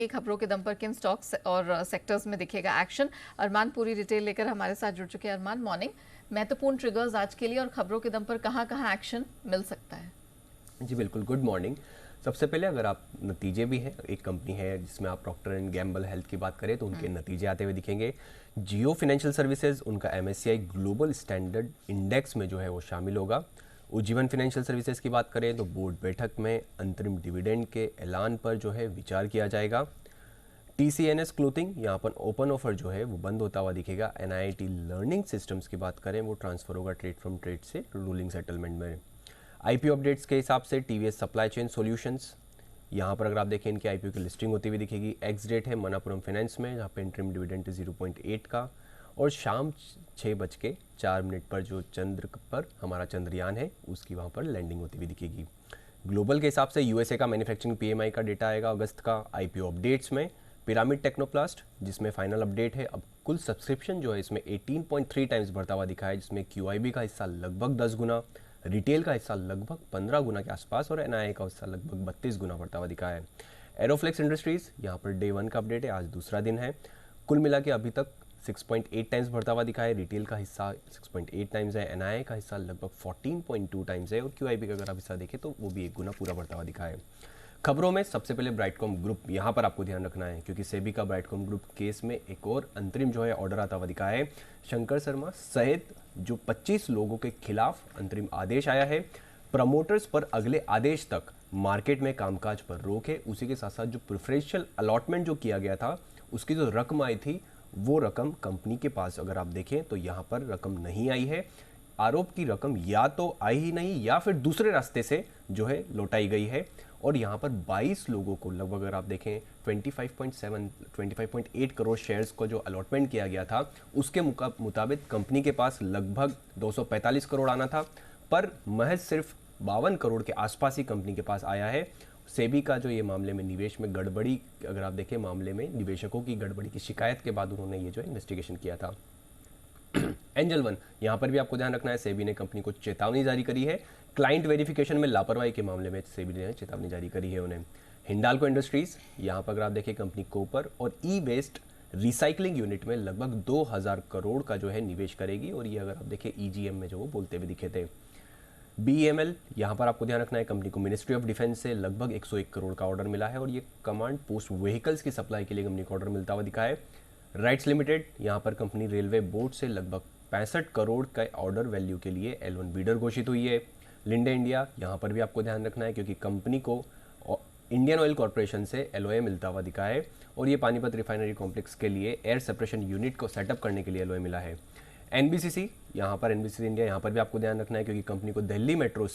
खबरों के दम पर किन स्टॉक्स और सेक्टर्स में दिखेगा एक्शन। अरमान पूरी डिटेल लेकर हमारे साथ जुड़ चुके हैं। अरमान, मॉर्निंग। महत्वपूर्ण ट्रिगर्स आज के लिए और खबरों के दम पर कहां एक्शन मिल सकता है? जी बिल्कुल, गुड मॉर्निंग। सबसे पहले अगर आप नतीजे भी हैं, एक कंपनी है जिसमें आप प्रॉक्टर एंड गैम्बल हेल्थ की बात करें तो उनके नतीजे आते हुए दिखेंगे। जियो फाइनेंशियल सर्विसेज उनका MSCI ग्लोबल स्टैंडर्ड इंडेक्स में जो है वो शामिल होगा। उज्जीवन फाइनेंशियल सर्विसेज की बात करें तो बोर्ड बैठक में अंतरिम डिविडेंड के ऐलान पर जो है विचार किया जाएगा। TCNS क्लोथिंग, यहाँ पर ओपन ऑफर जो है वो बंद होता हुआ दिखेगा। NIIT लर्निंग सिस्टम्स की बात करें वो ट्रांसफर होगा ट्रेड फ्रॉम ट्रेड से रूलिंग सेटलमेंट में। IPO अपडेट्स के हिसाब से TVS सप्लाई चेन सॉल्यूशंस, यहाँ पर अगर आप देखें इनकी IPO की लिस्टिंग होती हुई दिखेगी। एक्स डेट है मनापुरम फाइनेंस में, जहाँ पे इंटरिम डिविडेंड 0.8 का, और शाम 6:04 पर जो चंद्र पर हमारा चंद्रयान है उसकी वहाँ पर लैंडिंग होती हुई दिखेगी। ग्लोबल के हिसाब से USA का मैन्युफैक्चरिंग PMI का डेटा आएगा अगस्त का। IPO अपडेट्स में पिरामिड टेक्नोप्लास्ट, जिसमें फाइनल अपडेट है, अब कुल सब्सक्रिप्शन जो है इसमें 18.3 टाइम्स बढ़ता हुआ दिखा है, जिसमें QIB का हिस्सा लगभग 10 गुना, रिटेल का हिस्सा लगभग 15 गुना के आसपास और NII का हिस्सा लगभग 32 गुना बढ़ता हुआ दिखा है। एरोफ्लेक्स इंडस्ट्रीज, यहाँ पर डे 1 का अपडेट है, आज दूसरा दिन है। कुल मिला के अभी तक 6.8 टाइम्स बढ़ता हुआ दिखा है, रिटेल का हिस्सा 6.8 टाइम्स है, NII का हिस्सा लगभग 14.2 टाइम्स है और QIB का अगर आप हिस्सा देखें तो वो भी 1 गुना पूरा बढ़ता हुआ दिखा है। खबरों में सबसे पहले ब्राइटकॉम ग्रुप, यहाँ पर आपको ध्यान रखना है क्योंकि सेबी का ब्राइटकॉम ग्रुप केस में एक और अंतरिम जो है ऑर्डर आता हुआ दिखा है। शंकर शर्मा सहित जो 25 लोगों के खिलाफ अंतरिम आदेश आया है। प्रमोटर्स पर अगले आदेश तक मार्केट में कामकाज पर रोक है। उसी के साथ साथ जो प्रेफरेंशियल अलॉटमेंट जो किया गया था उसकी जो रकम आई थी वो रकम कंपनी के पास अगर आप देखें तो यहाँ पर रकम नहीं आई है। आरोप की रकम या तो आई ही नहीं या फिर दूसरे रास्ते से जो है लौटाई गई है। और यहाँ पर 22 लोगों को लगभग अगर आप देखें 25.8 करोड़ शेयर्स को जो अलॉटमेंट किया गया था उसके मुताबिक कंपनी के पास लगभग 245 करोड़ आना था, पर महज सिर्फ 52 करोड़ के आसपास ही कंपनी के पास आया है। सेबी का जो ये मामले में निवेश में गड़बड़ी अगर आप देखें, मामले में निवेशकों की गड़बड़ी की शिकायत के बाद उन्होंने ये जो इन्वेस्टिगेशन किया था। एंजल वन, यहाँ पर भी आपको ध्यान रखना है, सेबी ने कंपनी को चेतावनी जारी करी है। क्लाइंट वेरिफिकेशन में लापरवाही के मामले में सेबी ने चेतावनी जारी करी है उन्हें। हिंडाल्को इंडस्ट्रीज, यहाँ पर अगर आप देखें कंपनी कोपर और ई वेस्ट रिसाइकलिंग यूनिट में लगभग 2000 करोड़ का जो है निवेश करेगी और ये अगर आप देखें EGM में जो वो बोलते हुए दिखे थे। BEML, यहाँ पर आपको ध्यान रखना है, कंपनी को मिनिस्ट्री ऑफ डिफेंस से लगभग 101 करोड़ का ऑर्डर मिला है और ये कमांड पोस्ट व्हीकल्स की सप्लाई के लिए कंपनी को ऑर्डर मिलता हुआ दिखा है। राइट्स लिमिटेड, यहाँ पर कंपनी रेलवे बोर्ड से लगभग 65 करोड़ का ऑर्डर वैल्यू के लिए L1 बीडर घोषित हुई है। लिंडे इंडिया, यहाँ पर भी आपको ध्यान रखना है क्योंकि कंपनी को इंडियन ऑयल कॉर्पोरेशन से LOA मिलता हुआ दिखा है और ये पानीपत रिफाइनरी कॉम्प्लेक्स के लिए एयर सेपरेशन यूनिट को सेटअप करने के लिए LOA मिला है। NBCC, यहाँ पर NBCC इंडिया, यहाँ पर भी आपको ध्यान रखना है क्योंकि कंपनी को दिल्ली मेट्रो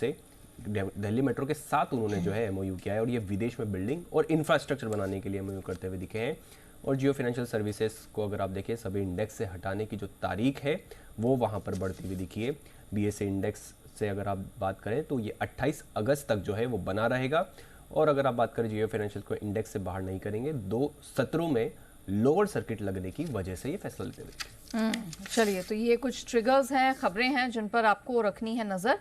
के साथ उन्होंने जो है MOU किया है और ये विदेश में बिल्डिंग और इंफ्रास्ट्रक्चर बनाने के लिए MOU करते हुए दिखे हैं। और जियो फाइनेंशियल सर्विसेज को अगर आप देखें, सभी इंडेक्स से हटाने की जो तारीख है वो वहाँ पर बढ़ती हुई दिखी है। BSE इंडेक्स से अगर आप बात करें तो ये 28 अगस्त तक जो है वो बना रहेगा और अगर आप बात करें जियो फाइनेंशियल को इंडेक्स से बाहर नहीं करेंगे, 2 सत्रों में लोअर सर्किट लगने की वजह से ये फैसला लेते हुए। चलिए, तो ये कुछ ट्रिगर्स हैं, खबरें हैं जिन पर आपको रखनी है नजर।